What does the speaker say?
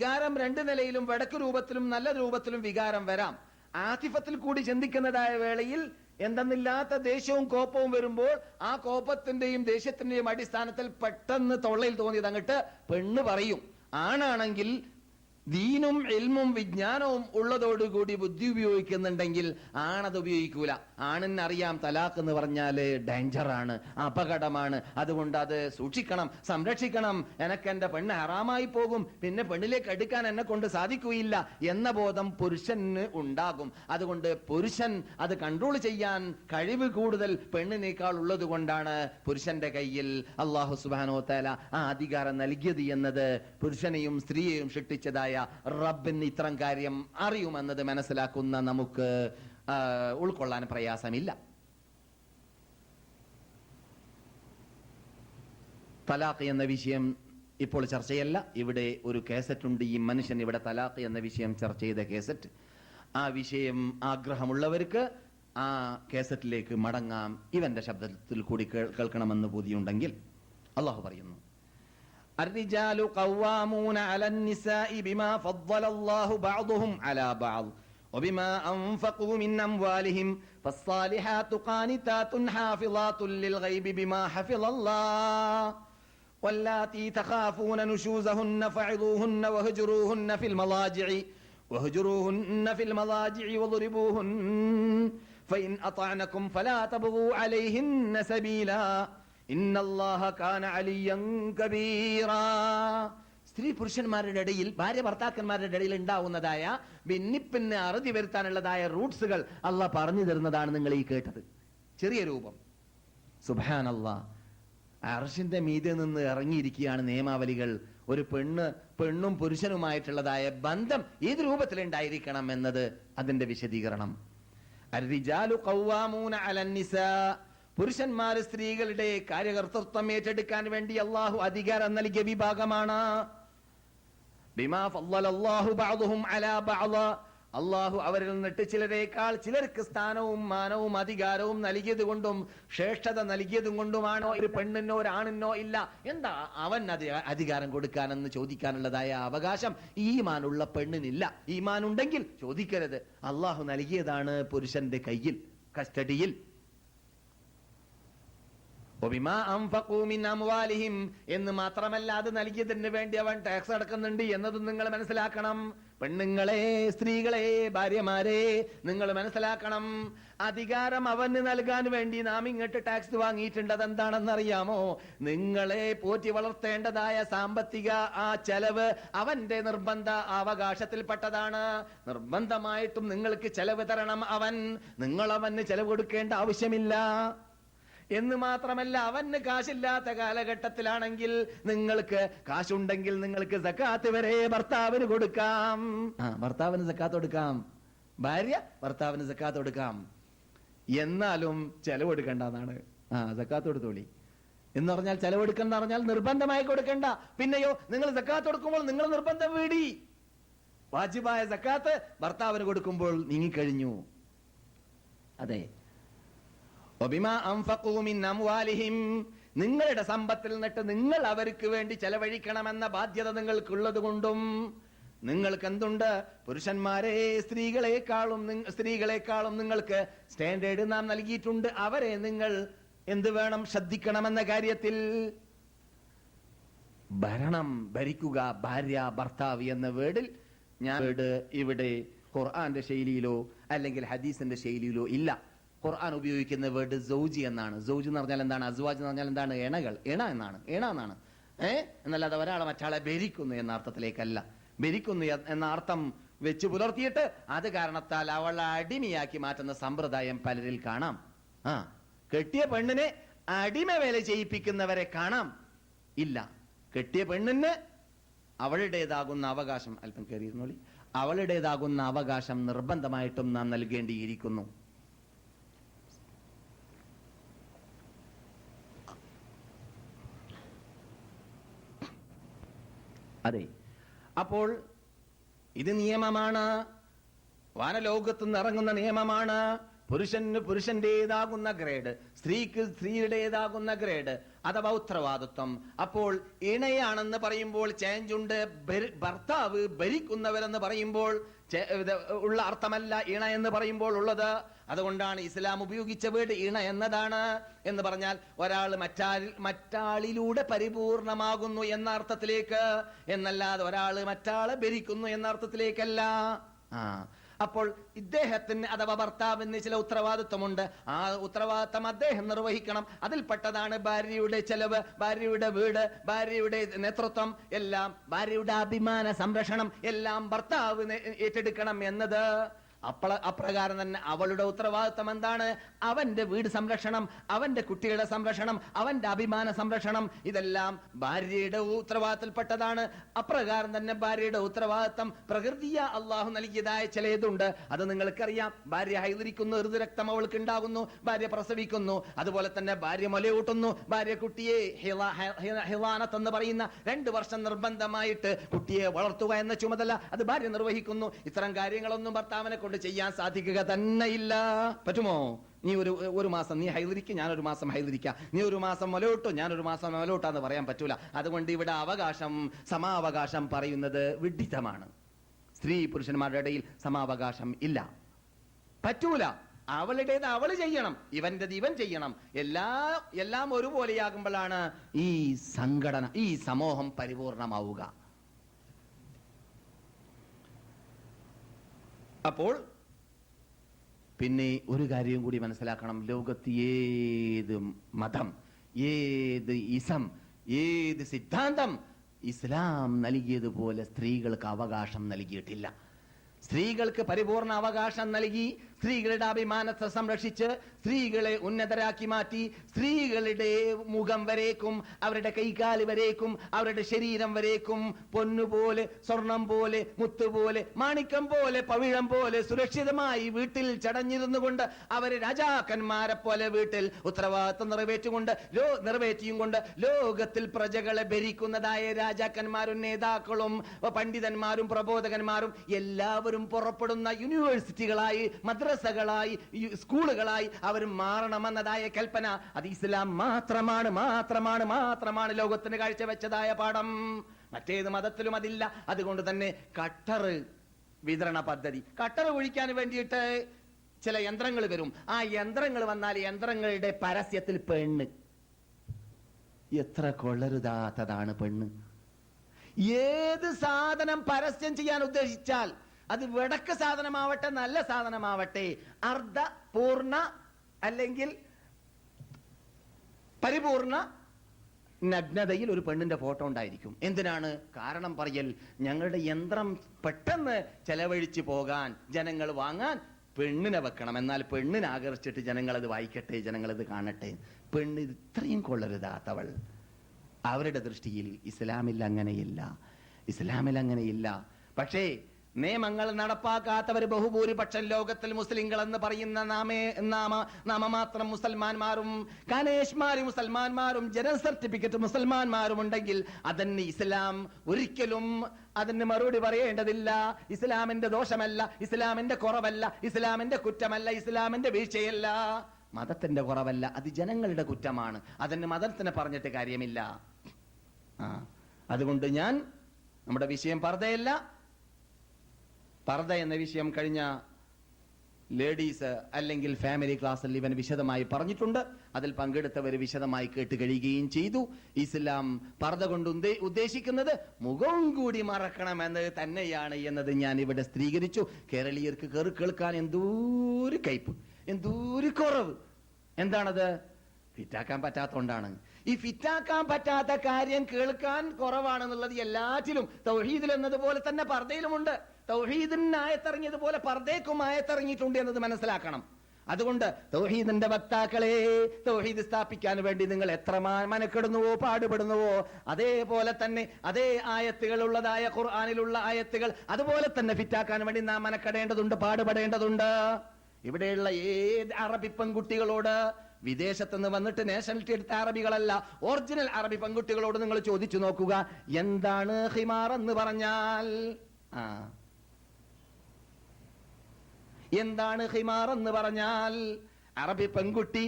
വികാരം രണ്ട് നിലയിലും വടക്ക് രൂപത്തിലും നല്ല രൂപത്തിലും വികാരം വരാം. ആതിഫത്തിൽ കൂടി ചിന്തിക്കുന്നതായ വേളയിൽ എന്തെന്നില്ലാത്ത ദേഷ്യവും കോപവും വരുമ്പോൾ ആ കോപത്തിന്റെയും ദേഷ്യത്തിന്റെയും അടിസ്ഥാനത്തിൽ പെട്ടെന്ന് തൊള്ളയിൽ തോന്നിയത് അങ്ങോട്ട് പെണ്ണ് പറയും. ആണാണെങ്കിൽ ദീനും ഇൽമും വിജ്ഞാനവും ഉള്ളതോടുകൂടി ബുദ്ധി ഉപയോഗിക്കുന്നുണ്ടെങ്കിൽ ആണത് ഉപയോഗിക്കൂല. ആണിനറിയാം തലാഖ് എന്ന് പറഞ്ഞാല് ഡേഞ്ചറാണ്, അപകടമാണ്, അതുകൊണ്ട് അത് സൂക്ഷിക്കണം, സംരക്ഷിക്കണം, എനക്ക് എന്റെ പെണ്ണ് ഹറാമായി പോകും, പിന്നെ പെണ്ണിലേക്ക് എടുക്കാൻ എന്നെ കൊണ്ട് സാധിക്കുകയില്ല എന്ന ബോധം പുരുഷന് ഉണ്ടാകും. അതുകൊണ്ട് പുരുഷൻ അത് കൺട്രോൾ ചെയ്യാൻ കഴിവ് കൂടുതൽ പെണ്ണിനേക്കാൾ ഉള്ളത് കൊണ്ടാണ് പുരുഷന്റെ കയ്യിൽ അല്ലാഹു സുബ്ഹാനഹു വ തആല ആ അധികാരം നൽകിയത് എന്നത് പുരുഷനെയും സ്ത്രീയെയും സൃഷ്ടിച്ചതായ റബ്ബിന് ഇത്തരം കാര്യം അറിയുമെന്നത് മനസ്സിലാക്കുന്ന നമുക്ക് ഉൾക്കൊള്ളാൻ പ്രയാസമില്ല. തലാഖ് എന്ന വിഷയം ഇപ്പോൾ ചർച്ചയല്ല. ഇവിടെ ഒരു കേസറ്റ് ഉണ്ട്. ഈ മനുഷ്യൻ ഇവിടെ തലാഖ് എന്ന വിഷയം ചർച്ച ചെയ്ത കേസറ്റ്. ആ വിഷയം ആഗ്രഹമുള്ളവർക്ക് ആ കേസറ്റിലേക്ക് മടങ്ങാം. ഇവന്റെ ശബ്ദത്തിൽ കൂടി കേൾക്കണമെന്ന് ബോധ്യമുണ്ടെങ്കിൽ. അള്ളാഹു പറയുന്നു, الرجال قوامون على النساء بما فضل الله بعضهم على بعض وبما أنفقوا من أموالهم فالصالحات قانتات حافظات للغيب بما حفظ الله واللاتي تخافون نشوزهن فعظوهن وهجروهن في المضاجع واضربوهن فإن أطعنكم فلا تبغوا عليهن سبيلا ഇന്നല്ലാഹ കാന അലിയ്യൻ കബീറാ. സ്ത്രീ പുരുഷന്മാരുടെ ഇടയിൽ, ഭാര്യ ഭർത്താക്കന്മാരുടെ ഇടയിൽ ഉണ്ടാവുന്നതായ ഭിന്നിപ്പിന് അറുതി വരുത്താനുള്ളതായ റൂട്ട്സുകൾ അള്ളാഹ് പറഞ്ഞു തരുന്നതാണ് നിങ്ങൾ ഈ കേട്ടത്. ചെറിയ രൂപം. സുബ്ഹാനല്ലാഹ്, അർശിന്റെ മീതെ നിന്ന് ഇറങ്ങിയിരിക്കുകയാണ് നിയമാവലികൾ. ഒരു പെണ്ണും പുരുഷനുമായിട്ടുള്ളതായ ബന്ധം ഏത് രൂപത്തിലുണ്ടായിരിക്കണം എന്നത് അതിന്റെ വിശദീകരണം. അർരിജാലു ഖവ്വാമൂന അലന്നിസാ, പുരുഷന്മാര് സ്ത്രീകളുടെ കാര്യകർത്തൃത്വം ഏറ്റെടുക്കാൻ വേണ്ടി അള്ളാഹു അധികാരം നൽകിയ വിഭാഗമാണ്. ബിമാ ഫളലല്ലാഹു ബഅദുഹും അലാ ബഅദ്, അള്ളാഹു അവരിൽ നിന്നിട്ട് ചിലരേക്കാൾ ചിലർക്ക് സ്ഥാനവും മാനവും അധികാരവും നൽകിയത് കൊണ്ടും ശ്രേഷ്ഠത നൽകിയതും കൊണ്ടുമാണോ ഒരു പെണ്ണിനോ ഒരാണിനോ ഇല്ല എന്താ അവൻ അധികാരം കൊടുക്കാനെന്ന് ചോദിക്കാനുള്ളതായ അവകാശം ഈമാനുള്ള പെണ്ണിനില്ല. ഈമാൻ ഉണ്ടെങ്കിൽ ചോദിക്കരുത്. അള്ളാഹു നൽകിയതാണ് പുരുഷന്റെ കയ്യിൽ, കസ്റ്റഡിയിൽ. എന്ന് മാത്രമല്ല, അത് നൽകിയതിന് വേണ്ടി അവൻ ടാക്സ് അടക്കുന്നുണ്ട് എന്നതും നിങ്ങൾ മനസ്സിലാക്കണം. പെണ്ണുങ്ങളെ, സ്ത്രീകളെ, ഭാര്യമാരെ നിങ്ങൾ മനസ്സിലാക്കണം. അധികാരം അവന് നൽകാൻ വേണ്ടി നാം ഇങ്ങോട്ട് ടാക്സ് വാങ്ങിയിട്ടുണ്ട്. അതെന്താണെന്നറിയാമോ? നിങ്ങളെ പോറ്റി വളർത്തേണ്ടതായ സാമ്പത്തിക ആ ചെലവ് അവന്റെ നിർബന്ധ അവകാശത്തിൽപ്പെട്ടതാണ്. നിർബന്ധമായിട്ടും നിങ്ങൾക്ക് ചെലവ് തരണം അവൻ. നിങ്ങൾ അവന് ചെലവ് കൊടുക്കേണ്ട ആവശ്യമില്ല. എന്ന് മാത്രമല്ല, അവന് കാശില്ലാത്ത കാലഘട്ടത്തിലാണെങ്കിൽ നിങ്ങൾക്ക് കാശുണ്ടെങ്കിൽ നിങ്ങൾക്ക് സക്കാത്ത് വരെ ഭർത്താവിന് കൊടുക്കാം. ഭർത്താവിന് സക്കാത്ത് കൊടുക്കാം, ഭാര്യ ഭർത്താവിന് സക്കാത്ത് കൊടുക്കാം. എന്നാലും ചെലവെടുക്കണ്ടെന്നാണ്. സക്കാത്ത് കൊടുത്തോളി എന്ന് പറഞ്ഞാൽ, ചെലവെടുക്കെന്ന് പറഞ്ഞാൽ നിർബന്ധമായി കൊടുക്കണ്ട. പിന്നെയോ, നിങ്ങൾ സക്കാത്ത് കൊടുക്കുമ്പോൾ നിങ്ങൾ നിർബന്ധം വീടി. വാജിബായ സക്കാത്ത് ഭർത്താവിന് കൊടുക്കുമ്പോൾ നീങ്ങിക്കഴിഞ്ഞു. അതെ. നിങ്ങളുടെ സമ്പത്തിൽ നിന്നിട്ട് നിങ്ങൾ അവർക്ക് വേണ്ടി ചെലവഴിക്കണമെന്ന ബാധ്യത നിങ്ങൾക്കുള്ളത് കൊണ്ടും നിങ്ങൾക്ക് എന്തുണ്ട്? പുരുഷന്മാരെ സ്ത്രീകളെക്കാളും നിങ്ങൾക്ക് സ്റ്റാൻഡേർഡ് നാം നൽകിയിട്ടുണ്ട്. അവരെ നിങ്ങൾ എന്ത് വേണം? ശ്രദ്ധിക്കണമെന്ന കാര്യത്തിൽ. ഭരിക്കുക, ഭാര്യ ഭർത്താവ് എന്ന വേർഡിൽ ഇവിടെ ഖുർആന്റെ ശൈലിയിലോ അല്ലെങ്കിൽ ഹദീസിന്റെ ശൈലിയിലോ ഇല്ല. ഖുർആൻ ഉപയോഗിക്കുന്ന വേർഡ് സൗജി എന്നാണ്. സൗജ് എന്ന് പറഞ്ഞാൽ എന്താണ്? അസ്വാജ് എന്ന് പറഞ്ഞാൽ എന്താണ്? എണ എന്നാണ്. എന്നല്ലാതെ ഒരാളെ മറ്റാളെ ഭരിക്കുന്നു എന്ന അർത്ഥത്തിലേക്കല്ല. ഭരിക്കുന്നു എന്ന അർത്ഥം വെച്ച് പുലർത്തിയിട്ട് അത് കാരണത്താൽ അവളെ അടിമയാക്കി മാറ്റുന്ന സമ്പ്രദായം പലരിൽ കാണാം. കെട്ടിയ പെണ്ണിനെ അടിമ വേല ചെയ്യിപ്പിക്കുന്നവരെ കാണാം. ഇല്ല, കെട്ടിയ പെണ്ണിന് അവളുടേതാകുന്ന അവകാശം, അല്പം കയറിയിരുന്നോളി, അവളുടേതാകുന്ന അവകാശം നിർബന്ധമായിട്ടും നാം നൽകേണ്ടിയിരിക്കുന്നു. അതെ, അപ്പോൾ ഇത് നിയമമാണ്, വാനലോകത്തു നിന്ന് ഇറങ്ങുന്ന നിയമമാണ്. പുരുഷന് പുരുഷന്റേതാകുന്ന ഗ്രേഡ്, സ്ത്രീക്ക് സ്ത്രീയുടേതാകുന്ന ഗ്രേഡ്. അഥവാ ഉത്തരവാദിത്വം. അപ്പോൾ ഇണയാണെന്ന് പറയുമ്പോൾ ചേഞ്ച് ഉണ്ട്. ഭർത്താവ് ഭരിക്കുന്നവരെന്ന് പറയുമ്പോൾ ഉള്ള അർത്ഥമല്ല ഇണ എന്ന് പറയുമ്പോൾ ഉള്ളത്. അതുകൊണ്ടാണ് ഇസ്ലാം ഉപയോഗിച്ച വേർഡ് ഇണ എന്നതാണ്. എന്ന് പറഞ്ഞാൽ ഒരാൾ മറ്റാളിലൂടെ പരിപൂർണമാകുന്നു എന്ന അർത്ഥത്തിലേക്ക് എന്നല്ലാതെ ഒരാൾ മറ്റാളെ ഭരിക്കുന്നു എന്ന അർത്ഥത്തിലേക്കല്ല. അപ്പോൾ ഇദ്ദേഹത്തിന് അഥവാ ഭർത്താവിന് ചില ഉത്തരവാദിത്വമുണ്ട്. ആ ഉത്തരവാദിത്വം അദ്ദേഹം നിർവഹിക്കണം. അതിൽപ്പെട്ടതാണ് ഭാര്യയുടെ ചെലവ്, ഭാര്യയുടെ വീട്, ഭാര്യയുടെ നേതൃത്വം എല്ലാം, ഭാര്യയുടെ അഭിമാന സംരക്ഷണം എല്ലാം ഭർത്താവ് ഏറ്റെടുക്കണം എന്നത്. അപ്രകാരം തന്നെ അവളുടെ ഉത്തരവാദിത്വം എന്താണ്? അവന്റെ വീട് സംരക്ഷണം, അവന്റെ കുട്ടികളുടെ സംരക്ഷണം, അവന്റെ അഭിമാന സംരക്ഷണം, ഇതെല്ലാം ഭാര്യയുടെ ഉത്തരവാദിത്തത്തിൽപ്പെട്ടതാണ്. അപ്രകാരം തന്നെ ഭാര്യയുടെ ഉത്തരവാദിത്വം പ്രകൃതിയ അള്ളാഹു നൽകിയതായ ചിലതുണ്ട്. അത് നിങ്ങൾക്കറിയാം. ഭാര്യ ഹൈദരിക്കുന്നു, ഋതുരക്തം അവൾക്ക് ഉണ്ടാകുന്നു, ഭാര്യ പ്രസവിക്കുന്നു, അതുപോലെ തന്നെ ഭാര്യ മുലയൂട്ടുന്നു, ഭാര്യ കുട്ടിയെ ഹിവാനത്ത് എന്ന് പറയുന്ന 2 വർഷം നിർബന്ധമായിട്ട് കുട്ടിയെ വളർത്തുക എന്ന ചുമതല അത് ഭാര്യ നിർവഹിക്കുന്നു. ഇത്തരം കാര്യങ്ങളൊന്നും ഭർത്താവിനെ ചെയ്യാൻ സാധിക്കുക തന്നെയില്ല. പറ്റുമോ? നീ ഒരു മാസം നീ ഹൈദരിക്കുക, ഞാനൊരു മാസം ഹൈദരിക്കാം, നീ ഒരു മാസം മുലയൂട്ടോ, ഞാനൊരു മാസം മുലയൂട്ടാന്ന് പറയാൻ പറ്റൂല. അതുകൊണ്ട് ഇവിടെ സമാവകാശം പറയുന്നത് വിഡ്ഢിത്തമാണ്. സ്ത്രീ പുരുഷന്മാരുടെ ഇടയിൽ സമാവകാശം ഇല്ല, പറ്റൂല. അവളുടേത് അവള് ചെയ്യണം, ഇവന്റേത് ഇവൻ ചെയ്യണം. എല്ലാം ഒരുപോലെയാകുമ്പോഴാണ് ഈ സംഘടന, ഈ സമൂഹം പരിപൂർണമാവുക. അപ്പോൾ പിന്നെ ഒരു കാര്യം കൂടി മനസ്സിലാക്കണം. ലോകത്ത് ഏത് മതം, ഏത് ഇസം, ഏത് സിദ്ധാന്തം ഇസ്ലാം നൽകിയതുപോലെ സ്ത്രീകൾക്ക് അവകാശം നൽകിയിട്ടില്ല. സ്ത്രീകൾക്ക് പരിപൂർണ അവകാശം നൽകി, സ്ത്രീകളുടെ അഭിമാനത്തെ സംരക്ഷിച്ച്, സ്ത്രീകളെ ഉന്നതരാക്കി മാറ്റി, സ്ത്രീകളുടെ മുഖം വരേക്കും, അവരുടെ കൈകാല് വരേക്കും, അവരുടെ ശരീരം വരേക്കും പൊന്നുപോലെ, സ്വർണം പോലെ, മുത്തുപോലെ, മാണിക്യം പോലെ, പവിഴം പോലെ സുരക്ഷിതമായി വീട്ടിൽ ചടഞ്ഞിരുന്നു കൊണ്ട് അവര് രാജാക്കന്മാരെ പോലെ വീട്ടിൽ ഉത്തരവാദിത്വം നിറവേറ്റിയും കൊണ്ട് ലോകത്തിൽ പ്രജകളെ ഭരിക്കുന്നതായ രാജാക്കന്മാരും നേതാക്കളും പണ്ഡിതന്മാരും പ്രബോധകന്മാരും എല്ലാവരും പുറപ്പെടുന്ന യൂണിവേഴ്സിറ്റികളായി, മദ്രസകളായി, സ്കൂളുകളായി അവർ മാറണമെന്നതായ കൽപ്പന അത് ഇസ്ലാം മാത്രമാണ് ലോകത്തിന് കാഴ്ചവെച്ചതായ പാഠം. മറ്റേത് മതത്തിലും അതില്ല. അതുകൊണ്ട് തന്നെ കട്ടർ വിതരണ പദ്ധതി, കട്ടർ ഒഴിക്കാൻ വേണ്ടിയിട്ട് ചില യന്ത്രങ്ങൾ വരും. ആ യന്ത്രങ്ങൾ വന്നാൽ യന്ത്രങ്ങളുടെ പരസ്യത്തിൽ പെണ്ണ്, എത്ര കൊള്ളരുതാത്തതാണ് പെണ്ണ്. ഏത് സാധനം പരസ്യം ചെയ്യാൻ ഉദ്ദേശിച്ചാൽ അത് വെടക്ക് സാധനമാവട്ടെ, നല്ല സാധനമാവട്ടെ, അർദ്ധ പൂർണ്ണ അല്ലെങ്കിൽ പരിപൂർണ നഗ്നതയിൽ ഒരു പെണ്ണിന്റെ ഫോട്ടോ ഉണ്ടായിരിക്കും. എന്തിനാണ്? കാരണം പറയൽ, ഞങ്ങളുടെ യന്ത്രം പെട്ടെന്ന് ചെലവഴിച്ചു പോകാൻ, ജനങ്ങൾ വാങ്ങാൻ പെണ്ണിനെ വെക്കണം. എന്നാൽ പെണ്ണിനെ ആകർഷിച്ചിട്ട് ജനങ്ങളത് വായിക്കട്ടെ, ജനങ്ങളത് കാണട്ടെ. പെണ്ണ് ഇത്രയും കൊള്ളരുതാത്തവൾ. അവരുടെ ദൃഷ്ടിയിൽ ഇസ്ലാമിൽ അങ്ങനെയില്ല. പക്ഷേ നിയമങ്ങൾ നടപ്പാക്കാത്തവർ ബഹുഭൂരിപക്ഷം ലോകത്തിൽ മുസ്ലിങ്ങൾ എന്ന് പറയുന്ന നാമമാത്രം മുസൽമാന്മാരും, കാനേഷ്മാരി മുസൽമാന്മാരും, ജനറൽ സർട്ടിഫിക്കറ്റ് മുസൽമാന്മാരും ഉണ്ടെങ്കിൽ അതിന് ഇസ്ലാം ഒരിക്കലും അതിന് മറുപടി പറയേണ്ടതില്ല. ഇസ്ലാമിന്റെ ദോഷമല്ല, ഇസ്ലാമിന്റെ കുറവല്ല, ഇസ്ലാമിന്റെ കുറ്റമല്ല, ഇസ്ലാമിന്റെ വീഴ്ചയല്ല, മതത്തിന്റെ കുറവല്ല, അത് ജനങ്ങളുടെ കുറ്റമാണ്. അതിന് മതത്തിനെ പറഞ്ഞിട്ട് കാര്യമില്ല. അതുകൊണ്ട് നമ്മുടെ വിഷയം പർദ്ദയല്ല. പർദ്ദ എന്ന വിഷയം കഴിഞ്ഞ ലേഡീസ് അല്ലെങ്കിൽ ഫാമിലി ക്ലാസ്സിൽ ഇവൻ വിശദമായി പറഞ്ഞിട്ടുണ്ട്. അതിൽ പങ്കെടുത്തവർ വിശദമായി കേട്ട് കഴിയുകയും ചെയ്തു. ഇസ്ലാം പർദ്ദ കൊണ്ട് ഉദ്ദേശിക്കുന്നത് മുഖവും കൂടി മറക്കണമെന്നത് തന്നെയാണ് എന്നത് ഞാൻ ഇവിടെ സ്ഥിരീകരിച്ചു. കേരളീയർക്ക് കേൾക്കാൻ എന്തോരു കയ്പ്, എന്തോരു കുറവ്. എന്താണത്? ഫിറ്റാക്കാൻ പറ്റാത്തോണ്ടാണ്. ഈ ഫിറ്റാക്കാൻ പറ്റാത്ത കാര്യം കേൾക്കാൻ കുറവാണെന്നുള്ളത് എല്ലാറ്റിലും, തൗഹീദിൽ എന്നതുപോലെ തന്നെ പർദ്ദയിലുമുണ്ട്. തൗഹീദിന് ആയത്തിറങ്ങിയതുപോലെ പർദ്ദയ്ക്കും ആയത്തിറങ്ങിയിട്ടുണ്ട് എന്നത് മനസ്സിലാക്കണം. അതുകൊണ്ട് തൗഹീദിന്റെ വക്താക്കളെ, തൗഹീദ് സ്ഥാപിക്കാൻ വേണ്ടി നിങ്ങൾ എത്ര മനക്കെടുന്നുവോ, പാടുപെടുന്നുവോ, അതേപോലെ തന്നെ അതേ ആയത്തുകളുള്ളതായ ഖുർആനിലുള്ള ആയത്തുകൾ അതുപോലെ തന്നെ ഫിറ്റാക്കാൻ വേണ്ടി നാം മനക്കെടേണ്ടതുണ്ട്, പാടുപെടേണ്ടതുണ്ട്. ഇവിടെയുള്ള ഏത് അറബി പെൺകുട്ടികളോട്, വിദേശത്തുനിന്ന് വന്നിട്ട് നാഷണാലിറ്റി എടുത്ത അറബികളല്ല, ഒറിജിനൽ അറബി പെൺകുട്ടികളോട് നിങ്ങൾ ചോദിച്ചു നോക്കുക, എന്താണ് ഹിമാർ എന്ന് പറഞ്ഞാൽ? എന്താണ് ഹിമാർ എന്ന് പറഞ്ഞാൽ? അറബി പെൺകുട്ടി